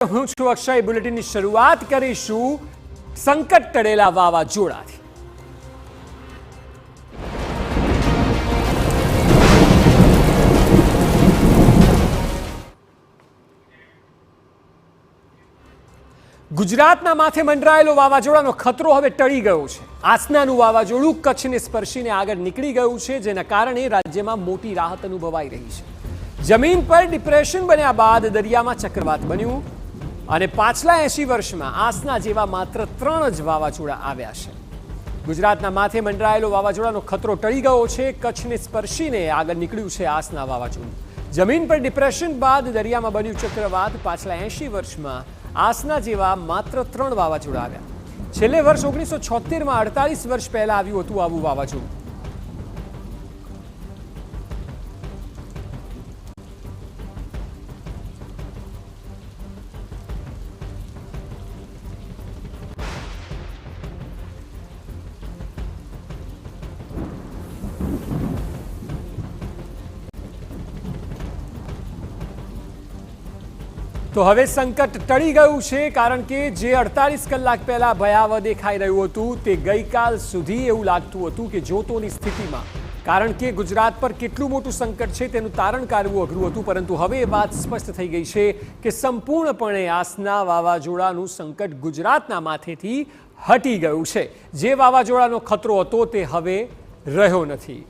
હું છું અક્ષય બુલેટિનની શરૂઆત કરીશું સંકટ ટળેલા વાવાઝોડાથી। ગુજરાતના માથે મંડરાયેલો વાવાઝોડાનો ખતરો હવે ટળી ગયો છે। આસનાનું વાવાઝોડું કચ્છને સ્પર્શીને આગળ નીકળી ગયું છે, જેના કારણે રાજ્યમાં મોટી રાહત અનુભવાઈ રહી છે। જમીન પર ડિપ્રેશન બન્યા બાદ દરિયામાં ચક્રવાત બન્યું અને પાછલા 80 વર્ષમાં આસના જેવા માત્ર 3 જ વાવાઝોડા આવ્યા છે। ગુજરાતના માથે મંડરાયેલો વાવાઝોડાનો ખતરો ટળી ગયો છે। કચ્છને સ્પર્શીને આગળ નીકળ્યું છે આસના વાવાઝોડું। જમીન પર ડિપ્રેશન બાદ દરિયામાં બન્યું ચક્રવાત। પાછલા 80 વર્ષમાં આસના જેવા માત્ર 3 વાવાઝોડા આવ્યા। છેલ્લે વર્ષ 1976માં 48 વર્ષ પહેલા આવ્યું હતું આવું વાવાઝોડું। તો હવે સંકટ ટળી ગયું છે, કારણ કે જે 48 કલાક પહેલા ભયાવહ દેખાઈ રહ્યું હતું તે ગઈકાલ સુધી એવું લાગતું હતું કે જોતોની સ્થિતિમાં, કારણ કે ગુજરાત પર કેટલું મોટું સંકટ છે તેનું તારણ કાઢવું અઘરું હતું। પરંતુ હવે એ વાત સ્પષ્ટ થઈ ગઈ છે કે સંપૂર્ણપણે આસના વાવાઝોડાનું સંકટ ગુજરાતના માથેથી હટી ગયું છે। જે વાવાઝોડાનો ખતરો હતો તે હવે રહ્યો નથી।